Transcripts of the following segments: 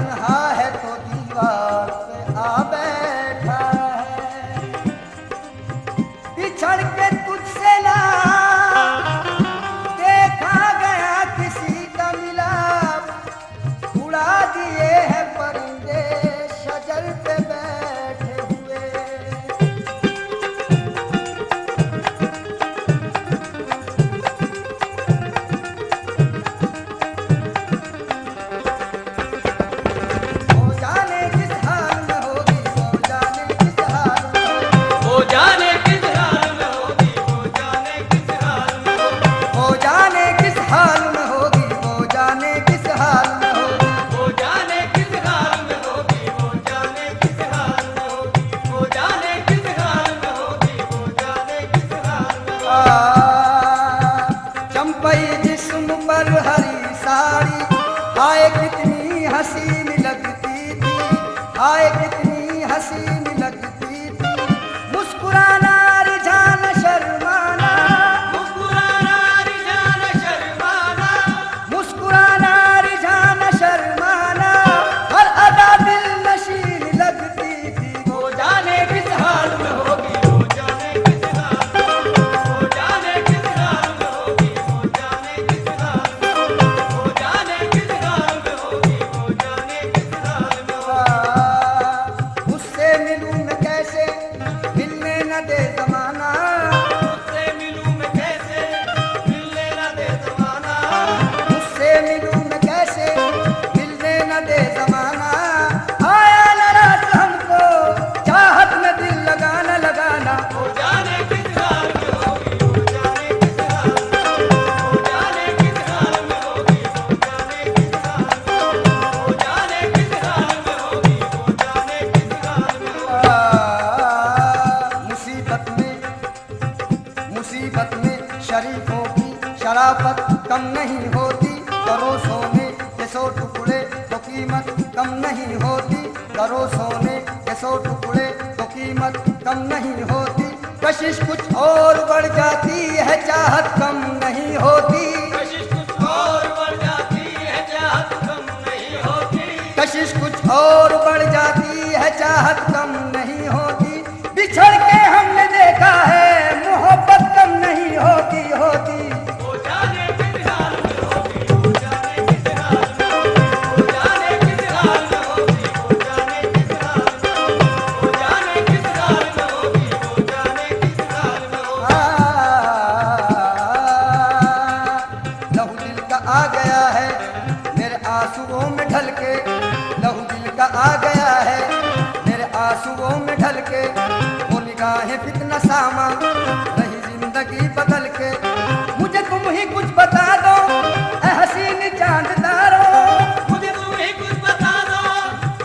तन्हा है तो दीवार पे आ बैठा है, बिछड़ के तुझसे ना देखा गया किसी का मिलाप, उड़ा दिए हैं परिंदे शजर पे बैठे हुए। वो जाने किस हाल में होगी, वो जाने किस हाल में होगी, वो जाने किस हाल में होगी, वो जाने किस हाल में होगी, वो जाने किस हाल में होगी, वो जाने किस हाल में होगी। वो जाने किस हाल में होगी, वो जाने किस हाल में होगी, वो जाने किस हाल में होगी, वो जाने किस हाल में होगी। चंपई जिस्म पर हरी साड़ी, हाय कितनी हसीन लगती थी, हाय कितनी हसीन लगती थी। मुस्कुराना रिझाना शर्माना, मुस्कुराना रिझाना शर्माना, मुस्कुराना रिझाना शर्माना, हर अदा दिल नशीन लगती थी। वो जाने किस हाल में होगी, वो जाने किस हाल में होगी, वो जाने किस हाल में होगी, वो जाने किस हाल में होगी, वो जाने किस हाल में होगी, वो जाने किस हाल में होगी। उससे मिलूं मैं कैसे, मिलने न दे जमाना, उससे मिलूं मैं कैसे, मिलने न दे ज़माना, उससे मिलूं मैं कैसे, मिलने न दे जमाना। आया नाराज हमको चाहत में दिल लगाना लगाना। वो जाने किस हाल में होगी, वो जाने किस हाल में होगी, वो जाने किस हाल में होगी, वो जाने किस हाल में होगी, वो जाने किस हाल में होगी, वो जाने किस हाल में होगी। मुसीबत में शरीफों की शराफत कम नहीं होती, करो सोने के 100 टुकड़े तो कीमत कम नहीं होती, करो सोने के 100 टुकड़े तो कीमत कम नहीं होती। कशिश कुछ और बढ़ जाती है, चाहत कम नहीं होती, कशिश कुछ और बढ़ जाती है, चाहत कम नहीं होती, कशिश कुछ और बढ़ जाती है, चाहत कम नहीं होती। बिछड़ के हमने देखा है, मोहब्बत कम नहीं होती होती। वो जाने किस हाल में होगी, वो जाने किस हाल में होगी, वो जाने किस हाल में होगी, वो जाने किस हाल में होगी, वो जाने किस हाल में होगी, वो जाने किस हाल में होगी। लहू दिल का आ गया है मेरे आंसुओं में ढल के, लहू दिल का आ गया है मेरे आंसुओं में ढल के। वो निगाहें फितना सामा रही जिंदगी बदल के। मुझे तुम ही कुछ बता दो ऐ हसीन चांद तारों, मुझे तुम ही कुछ बता दो,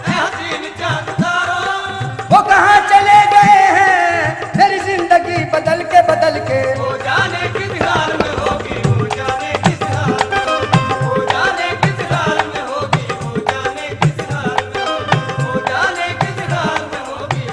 ऐ हसीन चांद तारों, वो कहाँ चले गए हैं मेरी जिंदगी बदल के बदल के। वो जाने किस हाल में होगी, वो जाने किस हाल में होगी, वो जाने किस हाल में होगी, वो जाने किस हाल में होगी, वो जाने किस हाल में होगी,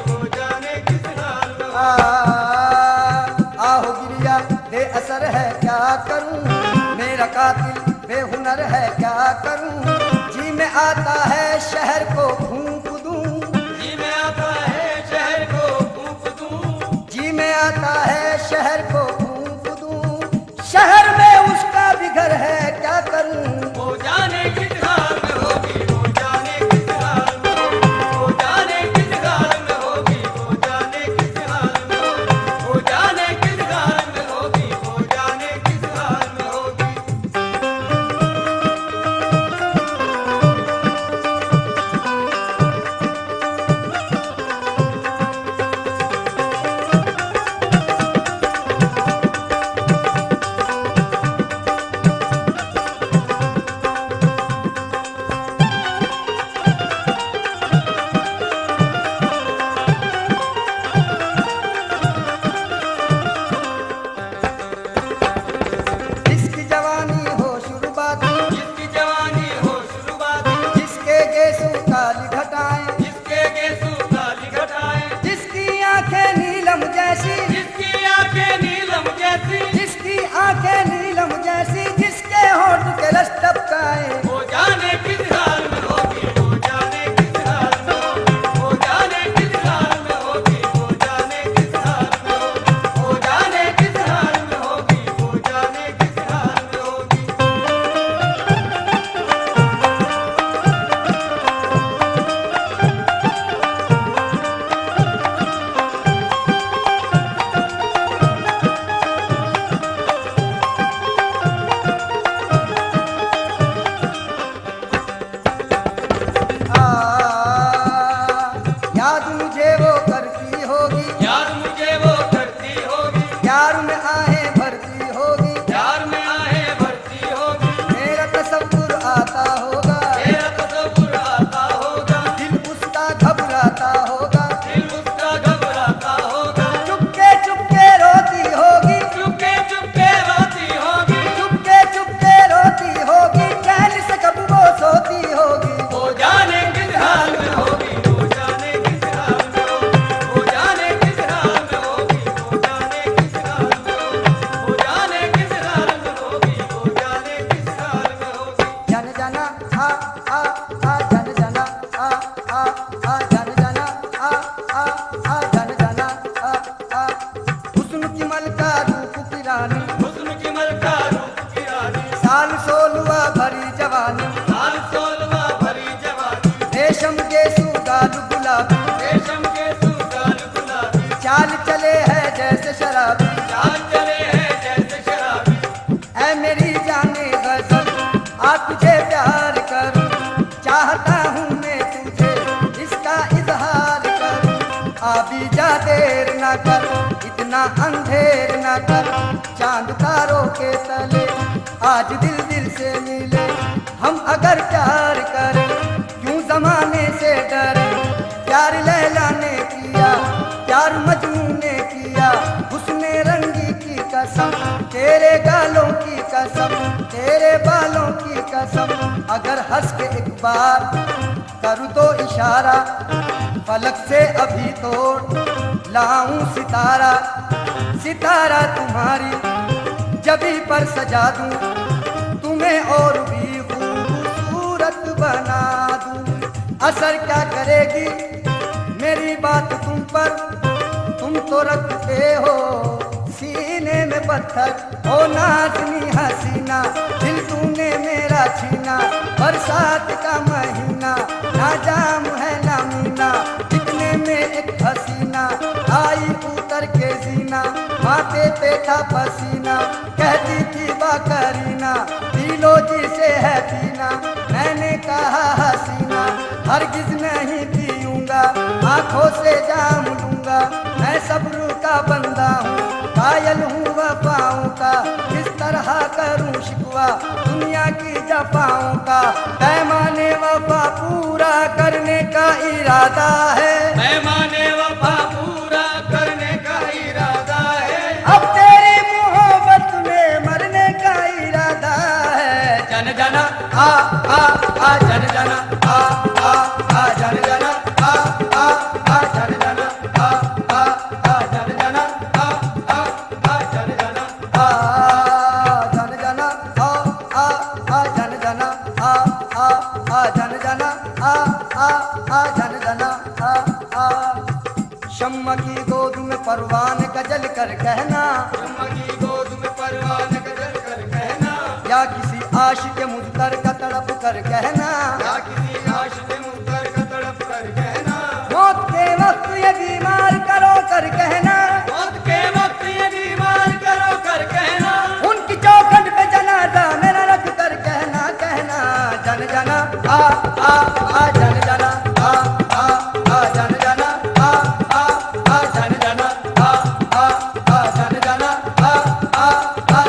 रेशम के सुगाल गुलाबी, रेशम के सुगाल गुलाबी, चाल चले है जैसे शराबी। चाल चले हैं जैसे शराबी। ऐ मेरी जाने गजल आ तुझे प्यार करूं, चाहता हूँ मैं तुझे इसका इजहार करूं। अभी जा देर न कर, इतना अंधेर न कर, चांद तारों के तले आज दिल दिल से मिले। हम अगर प्यार करें क्यों जमाने से डरे, प्यार लैला ने किया, प्यार मजनू ने किया, उसने रंगी की कसम, तेरे गालों की कसम, तेरे बालों की कसम। अगर हंस के एक बार करूँ तो इशारा, फलक से अभी तोड़ लाऊं सितारा। सितारा तुम्हारी जबी पर सजा दूं, तुम्हें और भी खूबसूरत बना दूं। असर क्या करेगी मेरी बात तुम पर, तुम तो रखते हो सीने में पत्थर। ओ नाज़नी हसीना दिल तूने मेरा छीना, बरसात का महीना ना जाम है ना मीना, दिखने में एक हसीना आई उतर के जीना, माथे पे था पसीना कहती थी बाकरीना, पीलो जी से है पीना। मैंने कहा हसीना हरगिज नहीं पीऊंगा, आंखों से जाम लूंगा, मैं सब्र का बंदा हूँ, कायल हूँ वफाओं का, किस तरह करूँ शिकवा दुनिया की जफाओं का। पैमाने वफा पूरा करने का इरादा है, पैमाने वफा पूरा करने का इरादा है। अब तेरी मोहब्बत में मरने का इरादा है। जन जना आ आ आ जन जना आ आ आ जन जना आ आ आ जन जना आ आ आ जन जना आ आ आ जन जना आ जन जना आ आ जन जना आ जन जना आ जन जना शम्मा की गोद में परवान गजल कर कहना, शम्मा की गोद में परवान गजल कर कहना, या किसी आशिक मुझतर का तड़प कर कहना, या किसी आशिक मुझतर का तड़प कर कहना, मौत के वक्त ये बीमार करो कर कहना, मौत के वक्त ये बीमार करो कर कहना, उनकी चौखट पे जनाजा मेरा रख कर कहना। कहना जन जना आ जन जना आ जन जना आ जन जना आ जन जना आ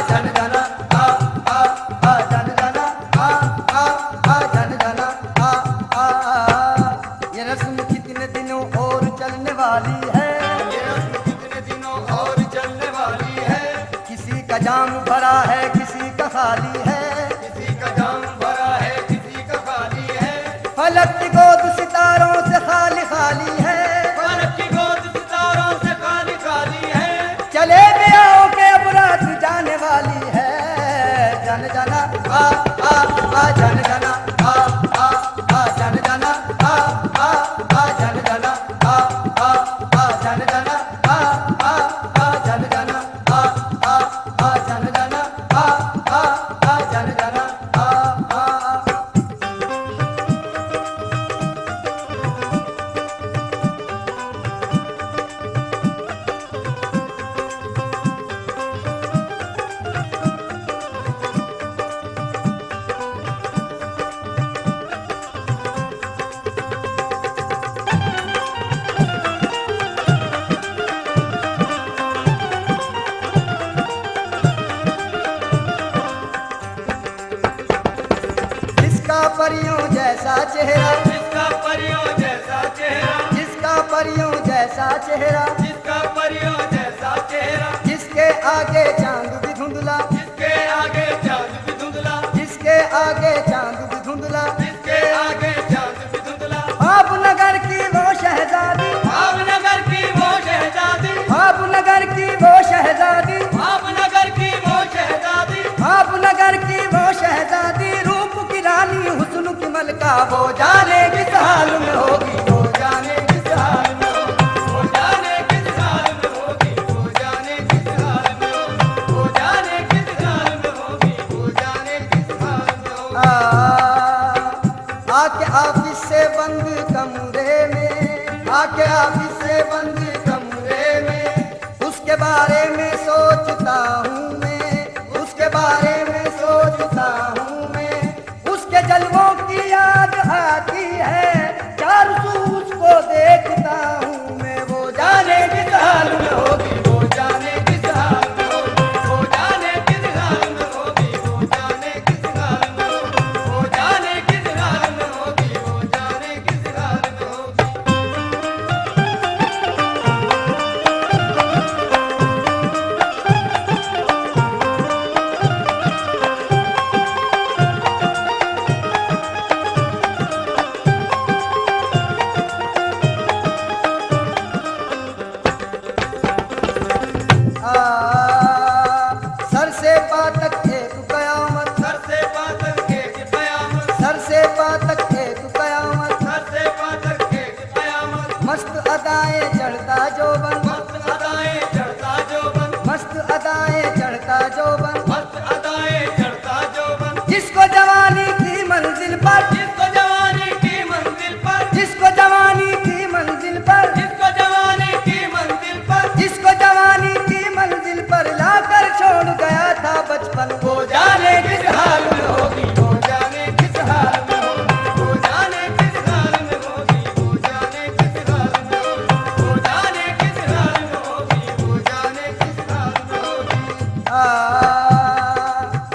जन जना आ जन जना आ जन जना ये रस्म कितने दिनों और चलने वाली है, ये रस्म कितने दिनों और चलने वाली है, किसी का जाम भरा है किसी का खाली है, किसी का जाम भरा है किसी का खाली है, फलक की गोद सितारों से खाली खाली है। फलक की गोद सितारों से खाली खाली है, चले बियाओं के अब रात जाने वाली है। जन जना आ जन जना आ जन जना आ जन जना आ जन जना आ जन जना आ जन जना आ जन जना जिसका परियों जैसा चेहरा, जिसका परियों जैसा चेहरा, जिसका परियों जैसा चेहरा, जिसका परियों जैसा चेहरा, जिसके आगे चांद भी धुंधला, जिसके आगे चांद भी धुंधला, जिसके आगे चांद भी धुंधला, जिसके आगे चांद भी धुंधला, भावनगर की वो शहजादी, भावनगर की वो शहजादी, भावनगर की वो शहजादी, भावनगर की वो शहजादी, भावनगर की वो शहजादी, रूप की रानी हुस्न की मलका, वो जाने किस हाल में होगी, वो जाने किस हाल में होगी, वो जाने किस हाल में होगी, वो जाने किस हाल में होगी, आके ऑफिस से बंद कमरे में उसके बारे में सोचता हूँ मैं, उसके बारे में सोचता हूँ मैं। उसके जलवों की याद आती है, चार सू उसको देखता हूँ मैं। वो जाने किस हाल में होगी, वो जाने किस हाल में होगी, वो जाने किस हाल में होगी, वो जाने किस हाल में होगी, वो जाने किस हाल में होगी, वो जाने किस हाल में होगी। सर से पातक एक कयामत, सर से पातक एक कयामत, सर से पातक एक कयामत। सर से पातक एक कयामत। मस्त अदाएं चढ़ता जोबन, मस्त अदाएं चढ़ता जोबन, मस्त अदाएं चढ़ता जोबन। मस्त अदाएं चढ़ता जोबन। जिसको जवानी की मंजिल पर, जिसको जवानी की मंजिल पर, जिसको जवानी की मंजिल पर, जिसको जवानी की मंजिल पर, जिसको जवानी की मंजिल पर लाकर छोड़ गया था बचपन। वो जाने किस हाल में होगी, वो जाने किस हाल में होगी, वो जाने किस हाल में होगी, वो जाने किस हाल में होगी, वो जाने किस हाल में होगी, वो जाने किस हाल में होगी।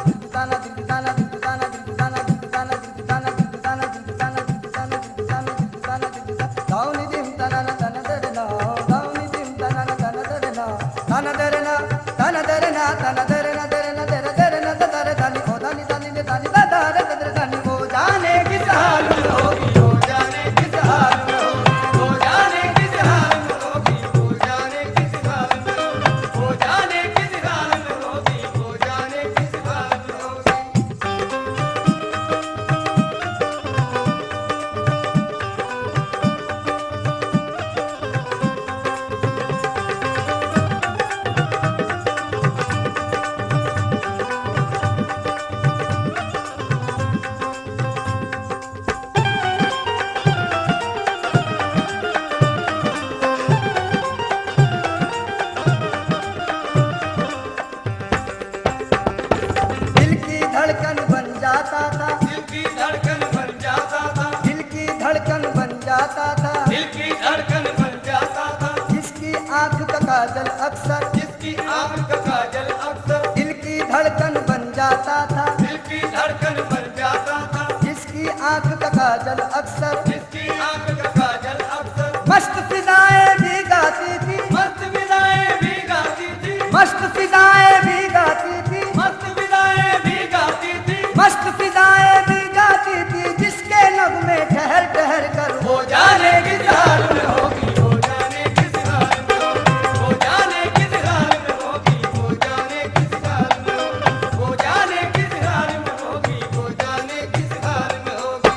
दिलदाना दिलदाना दिलदाना दिलदाना दिलदाना दिलदाना दिलदाना दिलदाना दिलदाना दिलदाना दिलदाना दिलदाना दाउनी दिम तनाना तना दरना, दाउनी दिम तनाना तना दरना, तना दरना तना दरना तना दरना दरना दर दरना दर दानी ओ दानी दानी ने दानी दार दर दानी। वो जाने किस हाल में होगी, वो जाने किस हाल में होगी, वो जाने किस हाल में होगी, वो जाने किस हाल में होगी, वो जाने किस हाल में होगी, वो जाने किस हाल में होगी। दिल की धड़कन बन जाता था, दिल की धड़कन बन जाता था, दिल की धड़कन बन जाता था। दिल की धड़कन बन जाता था। जिसकी आंख का काजल अक्सर, जिसकी आंख का काजल अक्सर, दिल की धड़कन बन जाता था। दिल की धड़कन बन जाता था। जिसकी आंख का काजल अक्सर, जिसकी आंख का काजल अक्सर, मस्त फिजाएं भी गाती थी, मस्त विदाएं भी गाती थी, मस्त फिजाएं भी गाती थी, मस्त विदाएं भी गाती थी। मस्त फिजाएं भी गाती थी। जिसके नगमे ठहर ठहर कर वो जाने किस हाल में होगी, वो जाने किस हाल में होगी, वो जाने किस हाल में होगी, वो जाने किस हाल में होगी, वो जाने किस हाल में होगी, वो जाने किस हाल में होगी।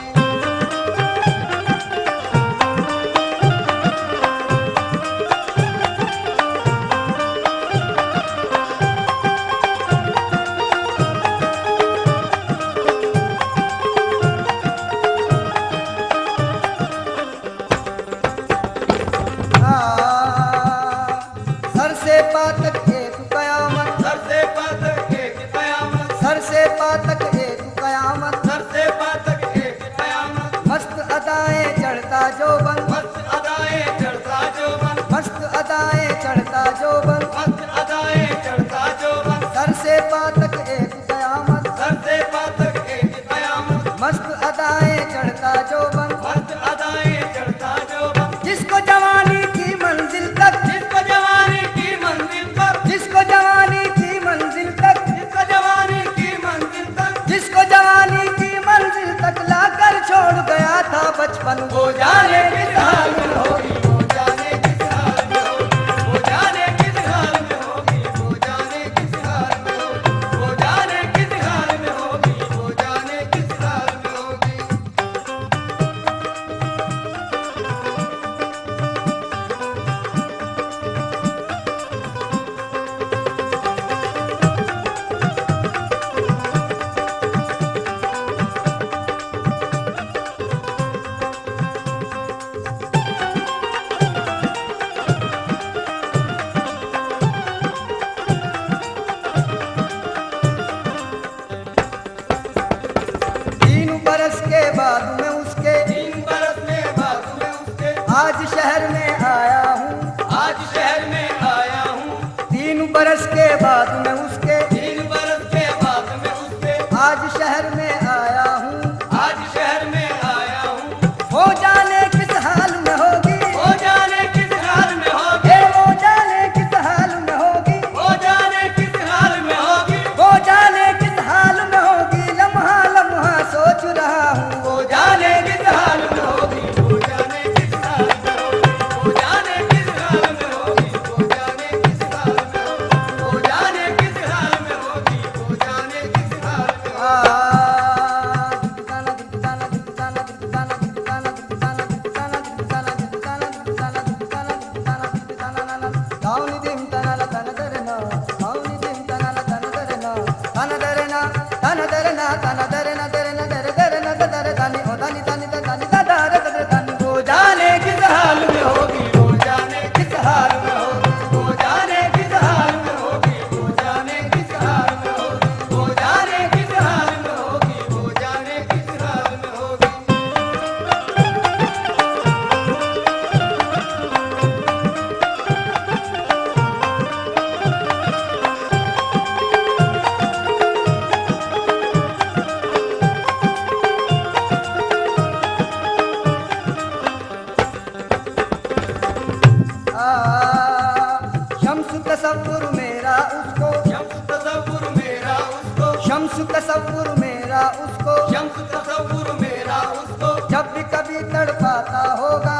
सर से पातक एक कयामत, सर से पातक एक कयामत, सर से पातक एक कयामत। सर से पातक एक कयामत। मस्त अदाएं चढ़ता जोबन, मस्त अदाएं चढ़ता जोबन, मस्त अदाएं चढ़ता जोबन। मस्त अदाएं चढ़ता जोबन। सर से पातक एक कयामत, सर से पातक एक कयामत। मस्त अदाएं चढ़ता जोबन। मस्त अदाएं चढ़ता जोबन। जिसको जवानी की मंजिल तक, जिसको जवानी की मंजिल पर, जिसको जवानी की मंजिल तक, जिसको जवानी की मंजिल तक, जिसको जवानी की मंजिल तक लाकर छोड़ गया था बचपन। वो जाने किस हाल में होगी, वो जाने किस हाल में होगी, वो जाने किस हाल में होगी, वो जाने किस हाल में होगी, वो जाने किस हाल में होगी, वो जाने किस हाल में होगी। आज शहर में आया हूँ, आज शहर में आया हूँ, 3 बरस के बाद मैं उसके, 3 बरस के बाद में उससे, आज शहर में आया हूँ, आज शहर में आया हूँ। वो जाने किस हाल में होगी, वो जाने किस हाल में होगी, हे वो जाने किस हाल में होगी, वो जाने किस हाल में होगी, वो जाने किस हाल में होगी, लम्हा लम्हा सोच रहा हूँ, वो जाने किस हाल में होगी, वो जाने किस हाल में होगी, वो जाने किस हाल में होगी, वो जाने किस हाल में होगी, वो जाने किस हाल में होगी, वो जाने किस हाल में होगी। वो जाने किस हाल में होगी, वो जाने किस हाल में होगी, वो जाने किस हाल में होगी, वो जाने किस हाल में होगी, वो जाने किस हाल में होगी, वो जाने किस हाल में होगी। शम्स तसव्वुर मेरा उसको, शम्स तसव्वुर मेरा उसको, शम्स तसव्वुर मेरा उसको, शम्स तसव्वुर मेरा उसको, जब भी कभी तड़पाता होगा,